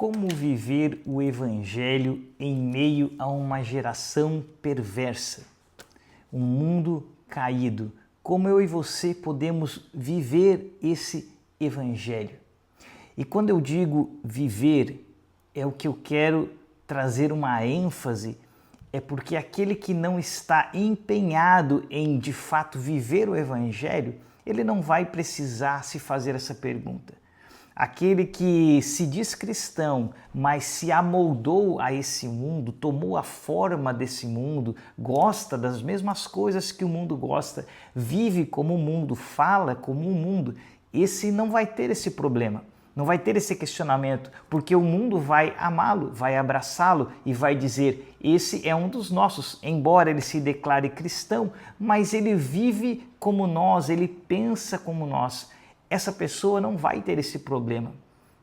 Como viver o Evangelho em meio a uma geração perversa, um mundo caído? Como eu e você podemos viver esse Evangelho? E quando eu digo viver, é o que eu quero trazer uma ênfase, é porque aquele que não está empenhado em de fato viver o Evangelho, ele não vai precisar se fazer essa pergunta. Aquele que se diz cristão, mas se amoldou a esse mundo, tomou a forma desse mundo, gosta das mesmas coisas que o mundo gosta, vive como o mundo, fala como o mundo, esse não vai ter esse problema, não vai ter esse questionamento, porque o mundo vai amá-lo, vai abraçá-lo e vai dizer: esse é um dos nossos, embora ele se declare cristão, mas ele vive como nós, ele pensa como nós. Essa pessoa não vai ter esse problema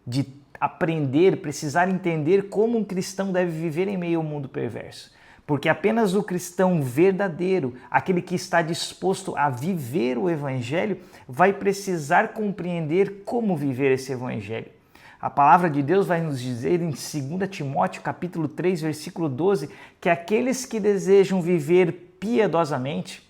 de aprender, precisar entender como um cristão deve viver em meio ao mundo perverso. Porque apenas o cristão verdadeiro, aquele que está disposto a viver o Evangelho, vai precisar compreender como viver esse Evangelho. A palavra de Deus vai nos dizer em 2 Timóteo capítulo 3, versículo 12, que aqueles que desejam viver piedosamente,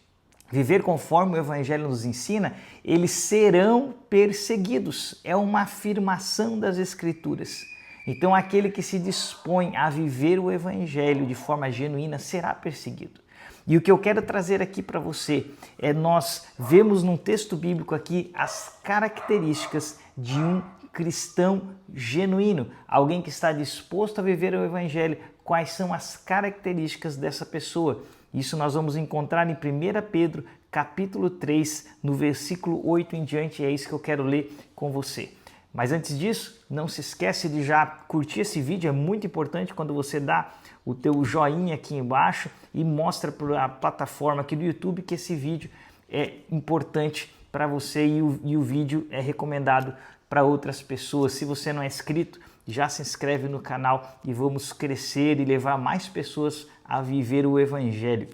viver conforme o Evangelho nos ensina, eles serão perseguidos. É uma afirmação das Escrituras. Então, aquele que se dispõe a viver o Evangelho de forma genuína será perseguido. E o que eu quero trazer aqui para você é nós vemos num texto bíblico aqui as características de um cristão genuíno, alguém que está disposto a viver o Evangelho. Quais são as características dessa pessoa? Isso nós vamos encontrar em 1 Pedro, capítulo 3, no versículo 8 em diante, e é isso que eu quero ler com você. Mas antes disso, não se esquece de já curtir esse vídeo, é muito importante quando você dá o teu joinha aqui embaixo e mostra para a plataforma aqui do YouTube que esse vídeo é importante para você e o vídeo é recomendado para outras pessoas. Se você não é inscrito, já se inscreve no canal e vamos crescer e levar mais pessoas a viver o Evangelho.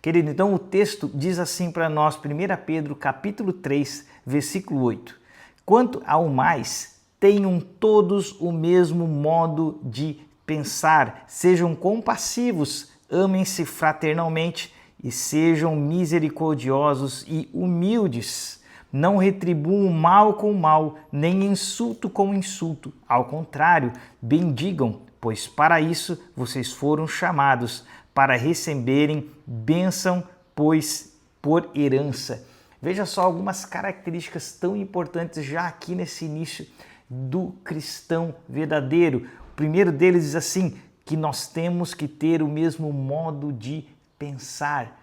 Querido, então o texto diz assim para nós, 1 Pedro capítulo 3, versículo 8. Quanto ao mais, tenham todos o mesmo modo de pensar, sejam compassivos, amem-se fraternalmente e sejam misericordiosos e humildes. Não retribuam mal com mal, nem insulto com insulto. Ao contrário, bendigam, pois para isso vocês foram chamados, para receberem bênção, pois por herança. Veja só algumas características tão importantes já aqui nesse início do cristão verdadeiro. O primeiro deles diz assim, que nós temos que ter o mesmo modo de pensar.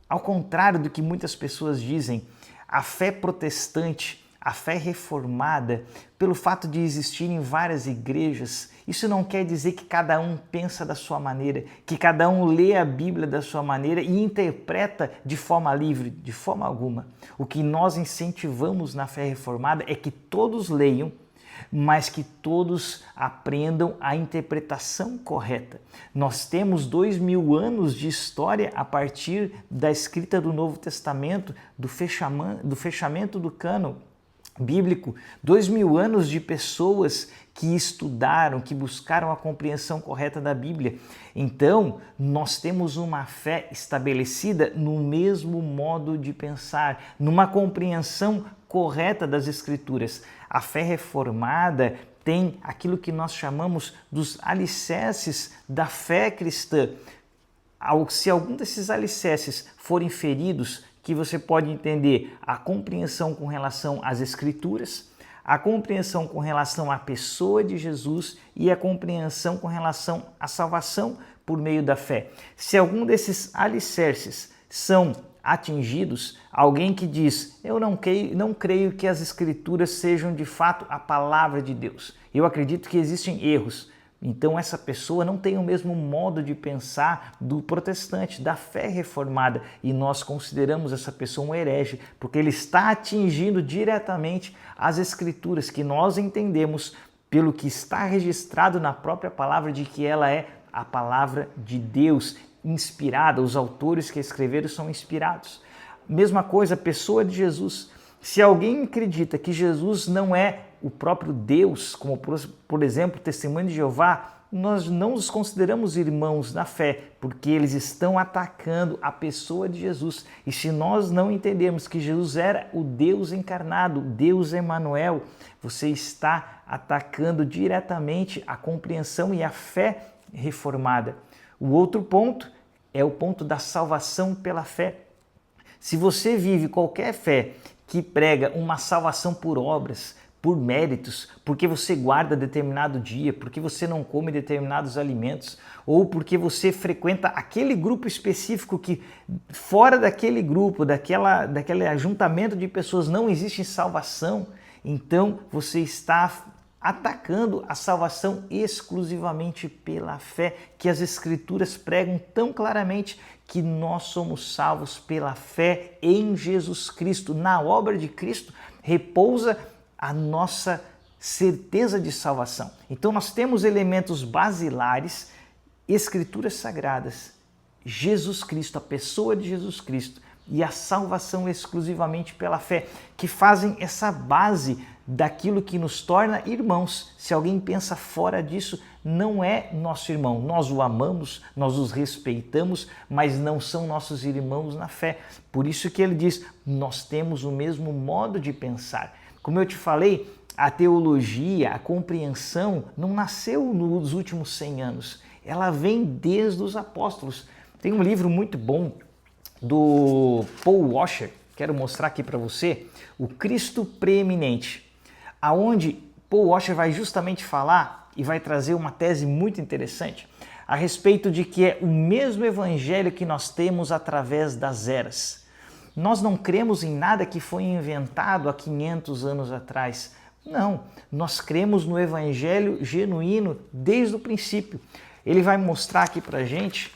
Ao contrário do que muitas pessoas dizem, a fé protestante, a fé reformada, pelo fato de existirem várias igrejas, isso não quer dizer que cada um pensa da sua maneira, que cada um lê a Bíblia da sua maneira e interpreta de forma livre, de forma alguma. O que nós incentivamos na fé reformada é que todos leiam, mas que todos aprendam a interpretação correta. Nós temos 2000 anos de história a partir da escrita do Novo Testamento, do fechamento do cânon bíblico, 2000 anos de pessoas que estudaram, que buscaram a compreensão correta da Bíblia. Então, nós temos uma fé estabelecida no mesmo modo de pensar, numa compreensão correta das Escrituras. A fé reformada tem aquilo que nós chamamos dos alicerces da fé cristã. Se algum desses alicerces forem feridos, que você pode entender a compreensão com relação às Escrituras, a compreensão com relação à pessoa de Jesus e a compreensão com relação à salvação por meio da fé. Se algum desses alicerces são atingidos, alguém que diz, eu não creio que as Escrituras sejam de fato a palavra de Deus, eu acredito que existem erros, então essa pessoa não tem o mesmo modo de pensar do protestante, da fé reformada, e nós consideramos essa pessoa um herege, porque ele está atingindo diretamente as Escrituras, que nós entendemos pelo que está registrado na própria palavra de que ela é a palavra de Deus, inspirada, os autores que escreveram são inspirados. Mesma coisa, a pessoa de Jesus. Se alguém acredita que Jesus não é o próprio Deus, como por exemplo o Testemunho de Jeová, nós não os consideramos irmãos na fé, porque eles estão atacando a pessoa de Jesus. E se nós não entendermos que Jesus era o Deus encarnado, Deus Emanuel, você está atacando diretamente a compreensão e a fé reformada. O outro ponto é o ponto da salvação pela fé. Se você vive qualquer fé que prega uma salvação por obras, por méritos, porque você guarda determinado dia, porque você não come determinados alimentos, ou porque você frequenta aquele grupo específico que fora daquele grupo, daquele ajuntamento de pessoas não existe salvação, então você está atacando a salvação exclusivamente pela fé, que as Escrituras pregam tão claramente que nós somos salvos pela fé em Jesus Cristo. Na obra de Cristo repousa a nossa certeza de salvação. Então nós temos elementos basilares, Escrituras sagradas, Jesus Cristo, a pessoa de Jesus Cristo e a salvação exclusivamente pela fé, que fazem essa base daquilo que nos torna irmãos. Se alguém pensa fora disso, não é nosso irmão. Nós o amamos, nós os respeitamos, mas não são nossos irmãos na fé. Por isso que ele diz, nós temos o mesmo modo de pensar. Como eu te falei, a teologia, a compreensão não nasceu nos últimos 100 anos. Ela vem desde os apóstolos. Tem um livro muito bom do Paul Washer, quero mostrar aqui para você, O Cristo Preeminente, aonde Paul Washer vai justamente falar e vai trazer uma tese muito interessante a respeito de que é o mesmo evangelho que nós temos através das eras. Nós não cremos em nada que foi inventado há 500 anos atrás. Não, nós cremos no evangelho genuíno desde o princípio. Ele vai mostrar aqui para a gente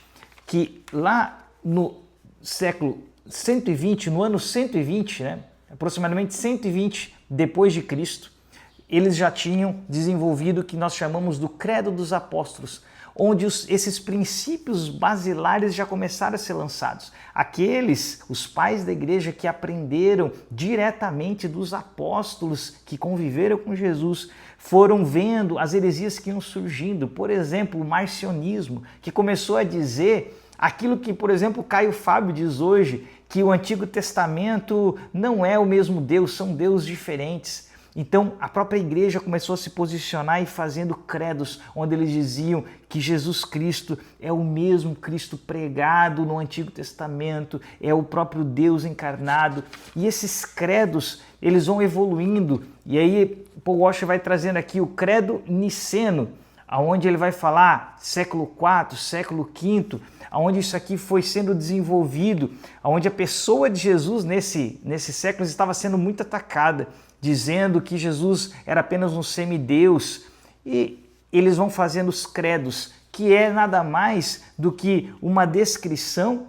que lá no século 120, no ano 120, aproximadamente 120 depois de Cristo, eles já tinham desenvolvido o que nós chamamos do Credo dos Apóstolos, onde esses princípios basilares já começaram a ser lançados. Aqueles, os pais da igreja que aprenderam diretamente dos apóstolos que conviveram com Jesus, foram vendo as heresias que iam surgindo. Por exemplo, o marcionismo, que começou a dizer aquilo que, por exemplo, Caio Fábio diz hoje, que o Antigo Testamento não é o mesmo Deus, são deuses diferentes. Então, a própria igreja começou a se posicionar e fazendo credos, onde eles diziam que Jesus Cristo é o mesmo Cristo pregado no Antigo Testamento, é o próprio Deus encarnado. E esses credos, eles vão evoluindo. E aí, Paul Washer vai trazendo aqui o credo niceno, onde ele vai falar século IV, século V, onde isso aqui foi sendo desenvolvido, onde a pessoa de Jesus nesse século estava sendo muito atacada, dizendo que Jesus era apenas um semideus, e eles vão fazendo os credos, que é nada mais do que uma descrição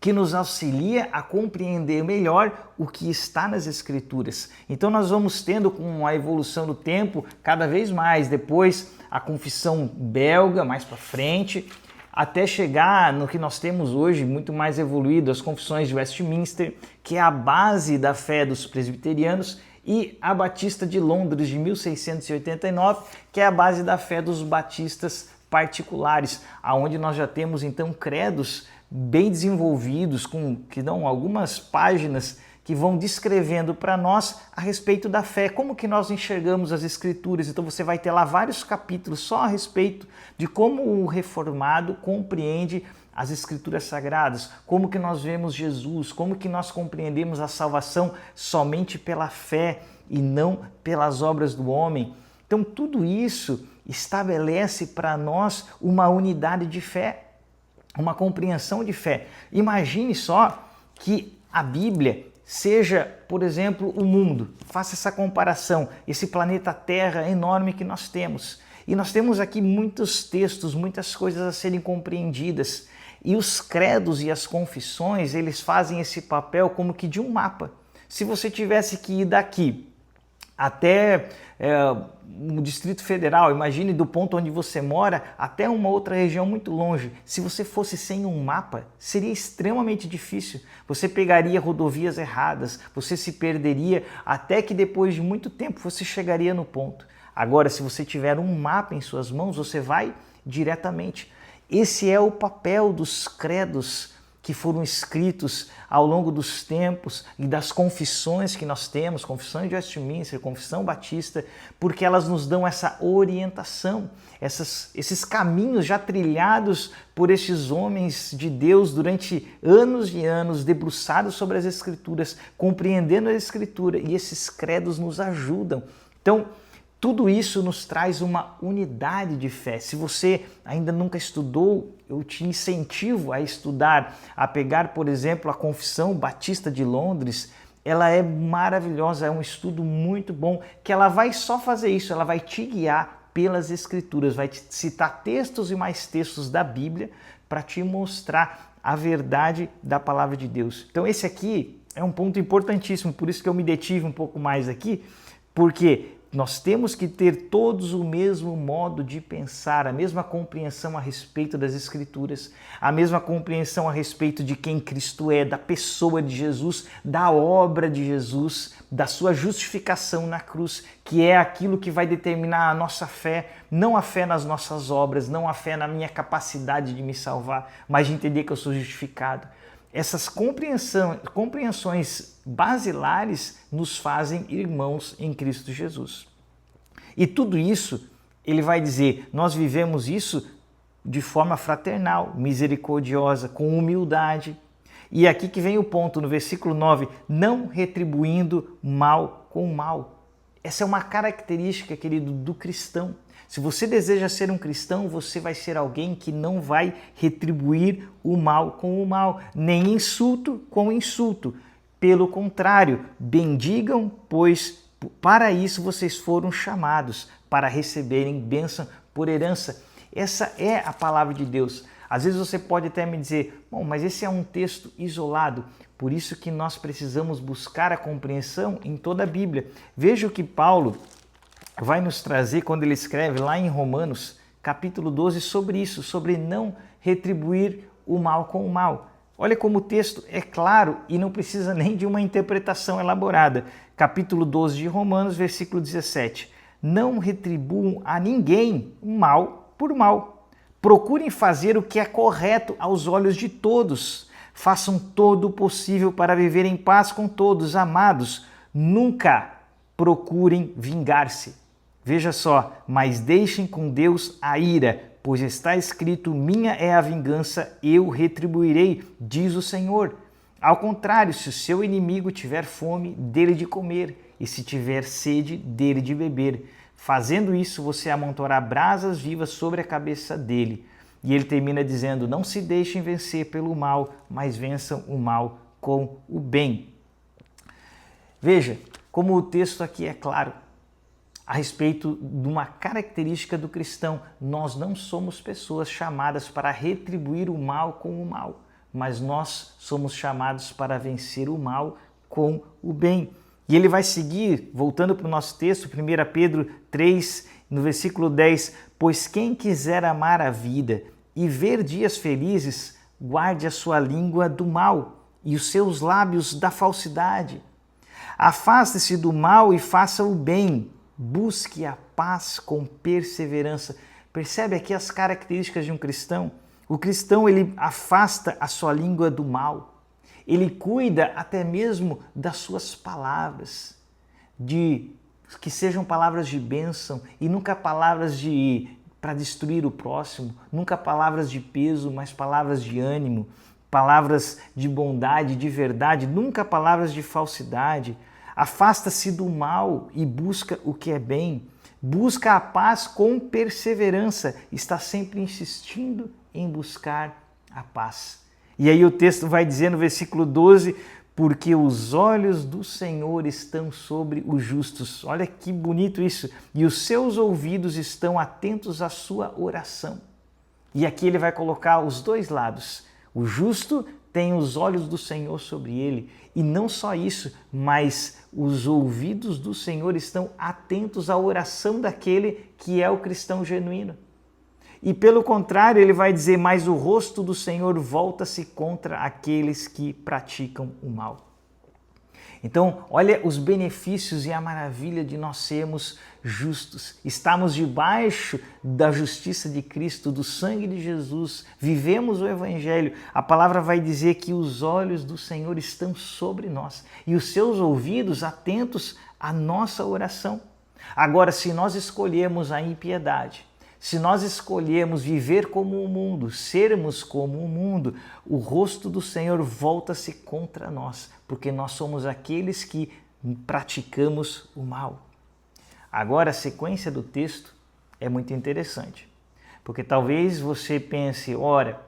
que nos auxilia a compreender melhor o que está nas Escrituras. Então nós vamos tendo, com a evolução do tempo, cada vez mais, depois a confissão belga, mais para frente, até chegar no que nós temos hoje, muito mais evoluído, as confissões de Westminster, que é a base da fé dos presbiterianos, e a Batista de Londres, de 1689, que é a base da fé dos batistas particulares, aonde nós já temos então credos bem desenvolvidos, que dão algumas páginas que vão descrevendo para nós a respeito da fé, como que nós enxergamos as Escrituras. Então você vai ter lá vários capítulos só a respeito de como o reformado compreende as Escrituras Sagradas, como que nós vemos Jesus, como que nós compreendemos a salvação somente pela fé e não pelas obras do homem. Então tudo isso estabelece para nós uma unidade de fé, uma compreensão de fé. Imagine só que a Bíblia seja, por exemplo, o mundo. Faça essa comparação, esse planeta Terra enorme que nós temos. E nós temos aqui muitos textos, muitas coisas a serem compreendidas. E os credos e as confissões, eles fazem esse papel como que de um mapa. Se você tivesse que ir daqui até um Distrito Federal, imagine do ponto onde você mora até uma outra região muito longe. Se você fosse sem um mapa, seria extremamente difícil. Você pegaria rodovias erradas, você se perderia até que depois de muito tempo você chegaria no ponto. Agora, se você tiver um mapa em suas mãos, você vai diretamente. Esse é o papel dos credos que foram escritos ao longo dos tempos e das confissões que nós temos, confissão de Westminster, confissão batista, porque elas nos dão essa orientação, esses caminhos já trilhados por estes homens de Deus durante anos e anos, debruçados sobre as Escrituras, compreendendo a Escritura, e esses credos nos ajudam. Então, tudo isso nos traz uma unidade de fé. Se você ainda nunca estudou, eu te incentivo a estudar, a pegar, por exemplo, a Confissão Batista de Londres. Ela é maravilhosa, é um estudo muito bom, que ela vai só fazer isso, ela vai te guiar pelas Escrituras, vai te citar textos e mais textos da Bíblia para te mostrar a verdade da Palavra de Deus. Então esse aqui é um ponto importantíssimo, por isso que eu me detive um pouco mais aqui, porque nós temos que ter todos o mesmo modo de pensar, a mesma compreensão a respeito das Escrituras, a mesma compreensão a respeito de quem Cristo é, da pessoa de Jesus, da obra de Jesus, da sua justificação na cruz, que é aquilo que vai determinar a nossa fé, não a fé nas nossas obras, não a fé na minha capacidade de me salvar, mas de entender que eu sou justificado. Essas compreensões basilares nos fazem irmãos em Cristo Jesus. E tudo isso, ele vai dizer, nós vivemos isso de forma fraternal, misericordiosa, com humildade. E aqui que vem o ponto, no versículo 9, não retribuindo mal com mal. Essa é uma característica, querido, do cristão. Se você deseja ser um cristão, você vai ser alguém que não vai retribuir o mal com o mal, nem insulto com insulto. Pelo contrário, bendigam, pois para isso vocês foram chamados, para receberem bênção por herança. Essa é a palavra de Deus. Às vezes você pode até me dizer, bom, mas esse é um texto isolado. Por isso que nós precisamos buscar a compreensão em toda a Bíblia. Veja o que Paulo vai nos trazer quando ele escreve lá em Romanos, capítulo 12, sobre isso, sobre não retribuir o mal com o mal. Olha como o texto é claro e não precisa nem de uma interpretação elaborada. Capítulo 12 de Romanos, versículo 17. Não retribuam a ninguém mal por mal. Procurem fazer o que é correto aos olhos de todos. Façam todo o possível para viver em paz com todos, amados. Nunca procurem vingar-se. Veja só, mas deixem com Deus a ira, pois está escrito, minha é a vingança, eu retribuirei, diz o Senhor. Ao contrário, se o seu inimigo tiver fome, dele de comer, e se tiver sede, dele de beber. Fazendo isso, você amontoará brasas vivas sobre a cabeça dele. E ele termina dizendo, não se deixem vencer pelo mal, mas vençam o mal com o bem. Veja como o texto aqui é claro a respeito de uma característica do cristão. Nós não somos pessoas chamadas para retribuir o mal com o mal, mas nós somos chamados para vencer o mal com o bem. E ele vai seguir, voltando para o nosso texto, 1 Pedro 3, no versículo 10, pois quem quiser amar a vida e ver dias felizes, guarde a sua língua do mal e os seus lábios da falsidade. Afaste-se do mal e faça o bem. Busque a paz com perseverança. Percebe aqui as características de um cristão? O cristão, ele afasta a sua língua do mal. Ele cuida até mesmo das suas palavras, de que sejam palavras de bênção e nunca palavras para destruir o próximo, nunca palavras de peso, mas palavras de ânimo, palavras de bondade, de verdade, nunca palavras de falsidade. Afasta-se do mal e busca o que é bem. Busca a paz com perseverança. Está sempre insistindo em buscar a paz. E aí o texto vai dizer no versículo 12, porque os olhos do Senhor estão sobre os justos. Olha que bonito isso. E os seus ouvidos estão atentos à sua oração. E aqui ele vai colocar os dois lados. O justo tem os olhos do Senhor sobre ele. E não só isso, mas os ouvidos do Senhor estão atentos à oração daquele que é o cristão genuíno. E pelo contrário, ele vai dizer, mas o rosto do Senhor volta-se contra aqueles que praticam o mal. Então, olha os benefícios e a maravilha de nós sermos justos. Estamos debaixo da justiça de Cristo, do sangue de Jesus, vivemos o Evangelho. A palavra vai dizer que os olhos do Senhor estão sobre nós e os seus ouvidos atentos à nossa oração. Agora, se nós escolhermos a impiedade, se nós escolhermos viver como o mundo, sermos como o mundo, o rosto do Senhor volta-se contra nós, porque nós somos aqueles que praticamos o mal. Agora, a sequência do texto é muito interessante, porque talvez você pense, ora,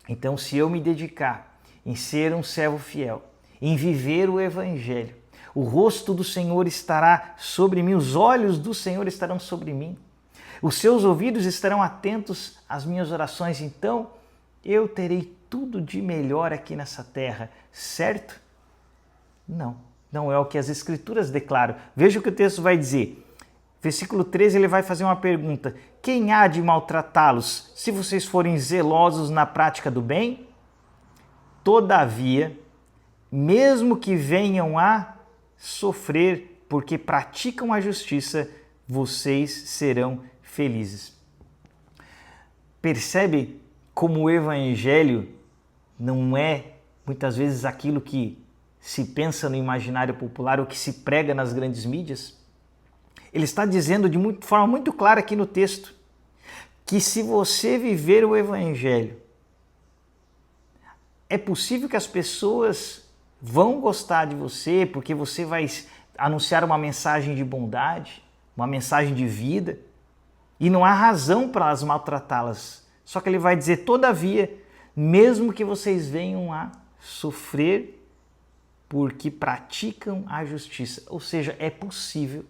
então se eu me dedicar em ser um servo fiel, em viver o Evangelho, o rosto do Senhor estará sobre mim, os olhos do Senhor estarão sobre mim. Os seus ouvidos estarão atentos às minhas orações, então eu terei tudo de melhor aqui nessa terra, certo? Não, não é o que as Escrituras declaram. Veja o que o texto vai dizer. Versículo 13, ele vai fazer uma pergunta. Quem há de maltratá-los se vocês forem zelosos na prática do bem? Todavia, mesmo que venham a sofrer porque praticam a justiça, vocês serão felizes. Percebe como o Evangelho não é muitas vezes aquilo que se pensa no imaginário popular ou que se prega nas grandes mídias? Ele está dizendo de forma muito clara aqui no texto que se você viver o Evangelho, é possível que as pessoas vão gostar de você porque você vai anunciar uma mensagem de bondade, uma mensagem de vida, e não há razão para as maltratá-las. Só que ele vai dizer, todavia, mesmo que vocês venham a sofrer porque praticam a justiça, ou seja, é possível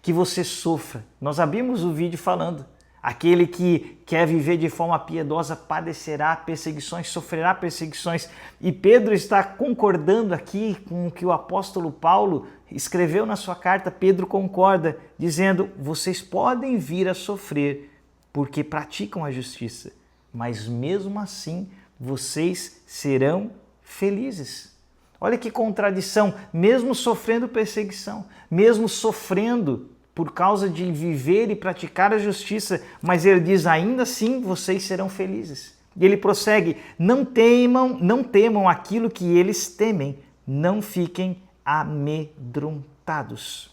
que você sofra. Nós abrimos o vídeo falando, aquele que quer viver de forma piedosa padecerá perseguições, sofrerá perseguições. E Pedro está concordando aqui com o que o apóstolo Paulo escreveu na sua carta. Pedro concorda, dizendo, vocês podem vir a sofrer porque praticam a justiça, mas mesmo assim vocês serão felizes. Olha que contradição, mesmo sofrendo perseguição, mesmo sofrendo por causa de viver e praticar a justiça, mas ele diz, ainda assim vocês serão felizes. E ele prossegue, não temam aquilo que eles temem, não fiquem amedrontados.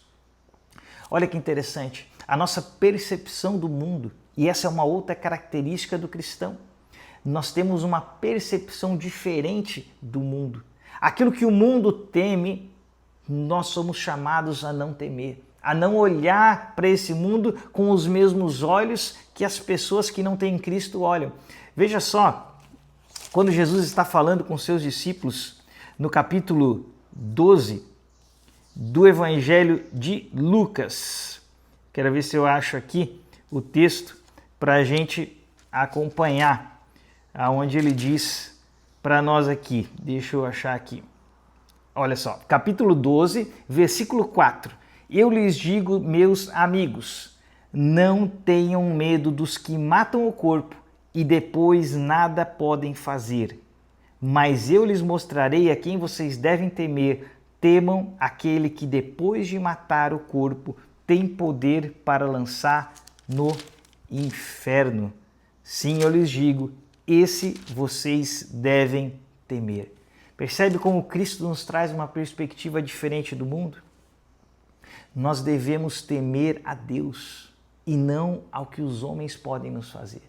Olha que interessante, a nossa percepção do mundo, e essa é uma outra característica do cristão, nós temos uma percepção diferente do mundo. Aquilo que o mundo teme, nós somos chamados a não temer, a não olhar para esse mundo com os mesmos olhos que as pessoas que não têm Cristo olham. Veja só, quando Jesus está falando com seus discípulos, no capítulo 12 do Evangelho de Lucas. Quero ver se eu acho aqui o texto para a gente acompanhar, aonde ele diz para nós aqui. Deixa eu achar aqui. Olha só, capítulo 12, versículo 4. Eu lhes digo, meus amigos, não tenham medo dos que matam o corpo e depois nada podem fazer. Mas eu lhes mostrarei a quem vocês devem temer. Temam aquele que depois de matar o corpo tem poder para lançar no inferno. Sim, eu lhes digo, esse vocês devem temer. Percebe como Cristo nos traz uma perspectiva diferente do mundo? Nós devemos temer a Deus e não ao que os homens podem nos fazer.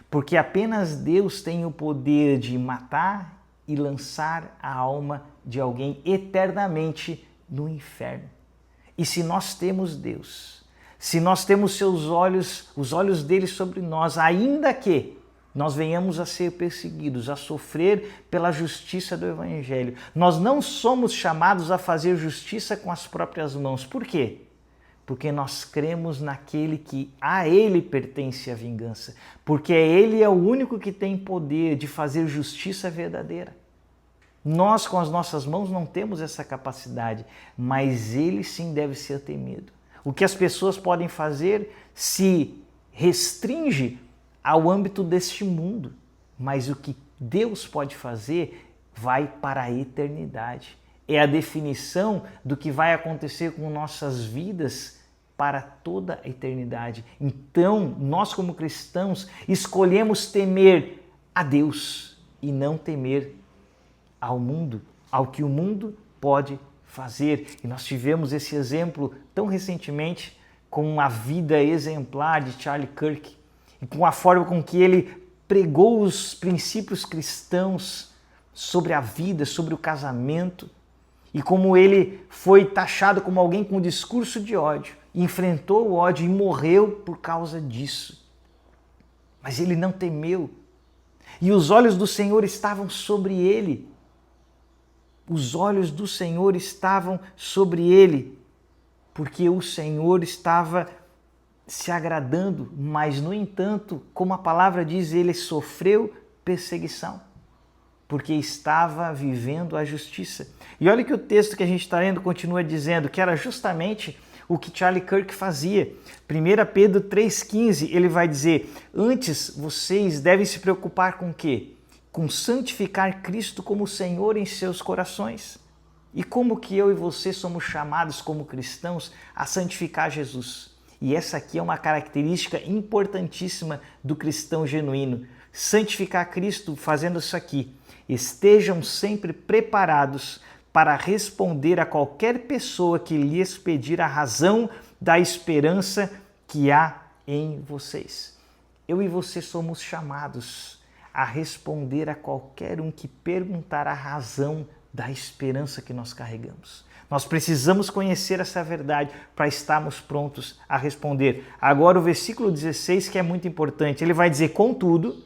Porque apenas Deus tem o poder de matar e lançar a alma de alguém eternamente no inferno. E se nós temos Deus, se nós temos seus olhos, os olhos dele sobre nós, ainda que nós venhamos a ser perseguidos, a sofrer pela justiça do Evangelho, nós não somos chamados a fazer justiça com as próprias mãos. Por quê? Porque nós cremos naquele que a ele pertence a vingança, porque ele é o único que tem poder de fazer justiça verdadeira. Nós, com as nossas mãos, não temos essa capacidade, mas ele sim deve ser temido. O que as pessoas podem fazer se restringe ao âmbito deste mundo, mas o que Deus pode fazer vai para a eternidade. É a definição do que vai acontecer com nossas vidas para toda a eternidade. Então, nós como cristãos escolhemos temer a Deus e não temer ao mundo, ao que o mundo pode fazer. E nós tivemos esse exemplo tão recentemente com a vida exemplar de Charlie Kirk e com a forma com que ele pregou os princípios cristãos sobre a vida, sobre o casamento, e como ele foi taxado como alguém com um discurso de ódio, enfrentou o ódio e morreu por causa disso. Mas ele não temeu. E os olhos do Senhor estavam sobre ele. Os olhos do Senhor estavam sobre ele, porque o Senhor estava se agradando, mas, no entanto, como a palavra diz, ele sofreu perseguição, porque estava vivendo a justiça. E olha que o texto que a gente está lendo continua dizendo que era justamente o que Charlie Kirk fazia. 1 Pedro 3,15, ele vai dizer: antes vocês devem se preocupar com o quê? Com santificar Cristo como Senhor em seus corações. E como que eu e você somos chamados como cristãos a santificar Jesus? E essa aqui é uma característica importantíssima do cristão genuíno. Santificar Cristo fazendo isso aqui. Estejam sempre preparados para responder a qualquer pessoa que lhes pedir a razão da esperança que há em vocês. Eu e você somos chamados a responder a qualquer um que perguntar a razão da esperança que nós carregamos. Nós precisamos conhecer essa verdade para estarmos prontos a responder. Agora o versículo 16, que é muito importante, ele vai dizer: contudo,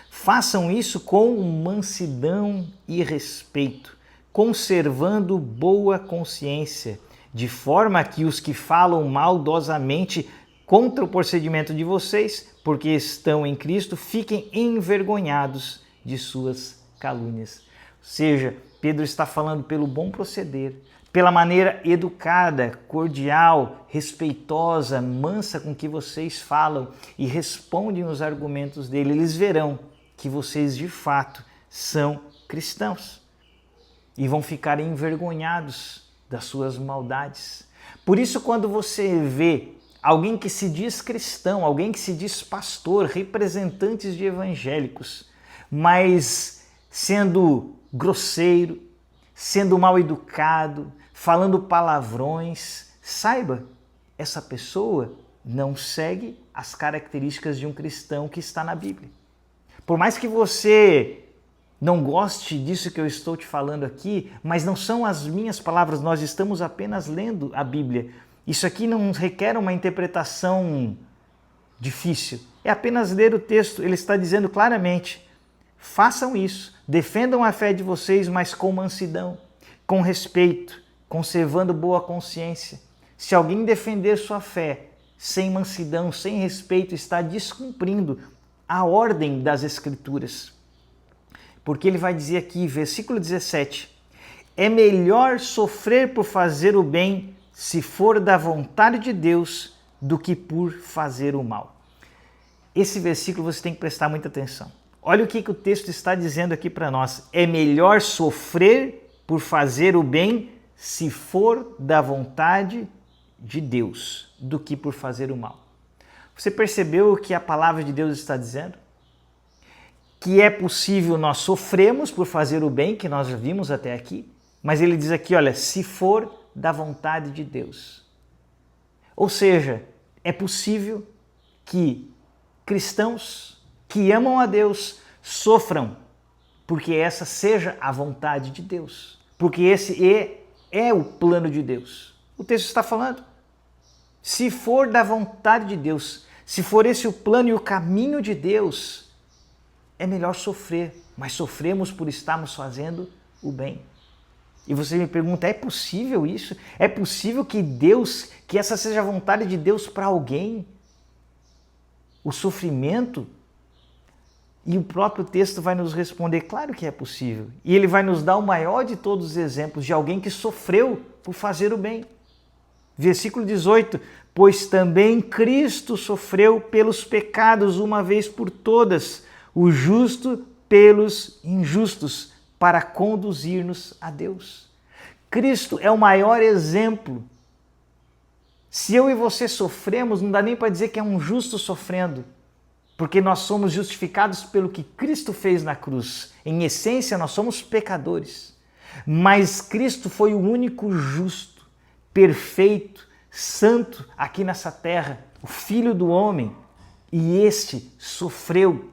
façam isso com mansidão e respeito, conservando boa consciência, de forma que os que falam maldosamente contra o procedimento de vocês, porque estão em Cristo, fiquem envergonhados de suas calúnias. Ou seja, Pedro está falando pelo bom proceder, pela maneira educada, cordial, respeitosa, mansa com que vocês falam e respondem os argumentos dele. Eles verão que vocês de fato são cristãos e vão ficar envergonhados das suas maldades. Por isso, quando você vê alguém que se diz cristão, alguém que se diz pastor, representantes de evangélicos, mas sendo grosseiro, sendo mal educado, falando palavrões, saiba, essa pessoa não segue as características de um cristão que está na Bíblia. Por mais que você não goste disso que eu estou te falando aqui, mas não são as minhas palavras, nós estamos apenas lendo a Bíblia. Isso aqui não requer uma interpretação difícil, é apenas ler o texto. Ele está dizendo claramente: façam isso, defendam a fé de vocês, mas com mansidão, com respeito, conservando boa consciência. Se alguém defender sua fé sem mansidão, sem respeito, está descumprindo a ordem das Escrituras. Porque ele vai dizer aqui, versículo 17, é melhor sofrer por fazer o bem, se for da vontade de Deus, do que por fazer o mal. Esse versículo você tem que prestar muita atenção. Olha o que o texto está dizendo aqui para nós. É melhor sofrer por fazer o bem, se for da vontade de Deus, do que por fazer o mal. Você percebeu o que a palavra de Deus está dizendo? Que é possível nós sofrermos por fazer o bem, que nós já vimos até aqui, mas ele diz aqui, olha, se for da vontade de Deus. Ou seja, é possível que cristãos que amam a Deus sofram, porque essa seja a vontade de Deus, porque esse é o plano de Deus. O texto está falando, se for da vontade de Deus, se for esse o plano e o caminho de Deus, é melhor sofrer, mas sofremos por estarmos fazendo o bem. E você me pergunta, é possível isso? É possível que Deus, que essa seja a vontade de Deus para alguém? O sofrimento? E o próprio texto vai nos responder, claro que é possível. E ele vai nos dar o maior de todos os exemplos de alguém que sofreu por fazer o bem. Versículo 18, pois também Cristo sofreu pelos pecados uma vez por todas, o justo pelos injustos, para conduzir-nos a Deus. Cristo é o maior exemplo. Se eu e você sofremos, não dá nem para dizer que é um justo sofrendo, porque nós somos justificados pelo que Cristo fez na cruz. Em essência, nós somos pecadores. Mas Cristo foi o único justo, perfeito, santo aqui nessa terra, o Filho do homem, e este sofreu.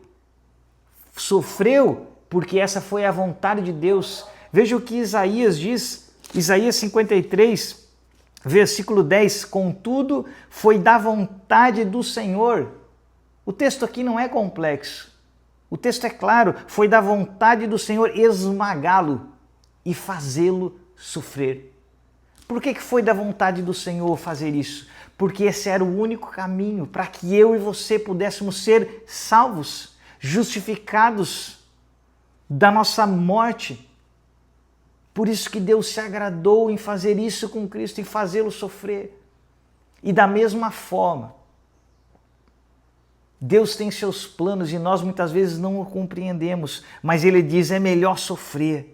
Sofreu porque essa foi a vontade de Deus. Veja o que Isaías diz, Isaías 53, versículo 10, contudo, foi da vontade do Senhor. O texto aqui não é complexo. O texto é claro, foi da vontade do Senhor esmagá-lo e fazê-lo sofrer. Por que foi da vontade do Senhor fazer isso? Porque esse era o único caminho para que eu e você pudéssemos ser salvos, justificados da nossa morte. Por isso que Deus se agradou em fazer isso com Cristo, em fazê-lo sofrer. E da mesma forma, Deus tem seus planos e nós muitas vezes não o compreendemos, mas Ele diz, é melhor sofrer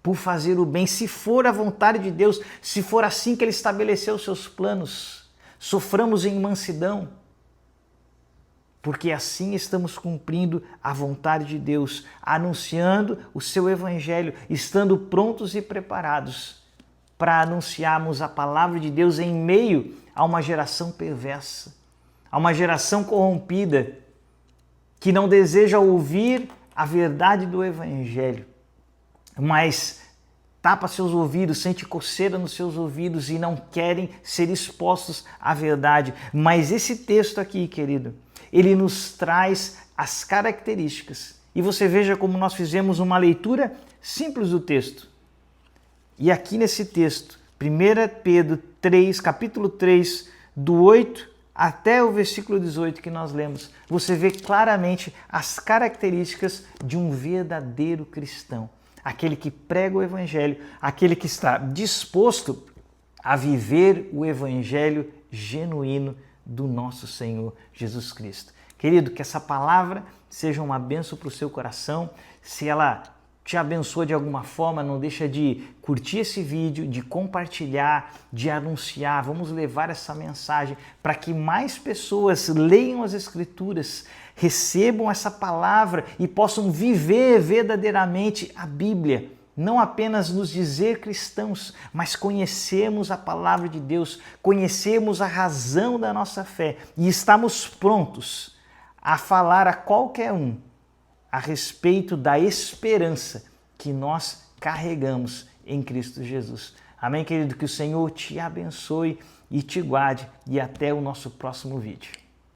por fazer o bem, se for a vontade de Deus, se for assim que Ele estabeleceu os seus planos. Soframos em mansidão, porque assim estamos cumprindo a vontade de Deus, anunciando o seu evangelho, estando prontos e preparados para anunciarmos a palavra de Deus em meio a uma geração perversa, a uma geração corrompida, que não deseja ouvir a verdade do evangelho, mas tapa seus ouvidos, sente coceira nos seus ouvidos e não querem ser expostos à verdade. Mas esse texto aqui, querido, ele nos traz as características. E você veja como nós fizemos uma leitura simples do texto. E aqui nesse texto, 1 Pedro 3, capítulo 3, do 8 até o versículo 18 que nós lemos, você vê claramente as características de um verdadeiro cristão. Aquele que prega o evangelho, aquele que está disposto a viver o evangelho genuíno do nosso Senhor Jesus Cristo. Querido, que essa palavra seja uma bênção para o seu coração. Se ela te abençoa de alguma forma, não deixa de curtir esse vídeo, de compartilhar, de anunciar. Vamos levar essa mensagem para que mais pessoas leiam as Escrituras, recebam essa palavra e possam viver verdadeiramente a Bíblia. Não apenas nos dizer cristãos, mas conhecermos a palavra de Deus, conhecermos a razão da nossa fé e estamos prontos a falar a qualquer um a respeito da esperança que nós carregamos em Cristo Jesus. Amém, querido? Que o Senhor te abençoe e te guarde e até o nosso próximo vídeo.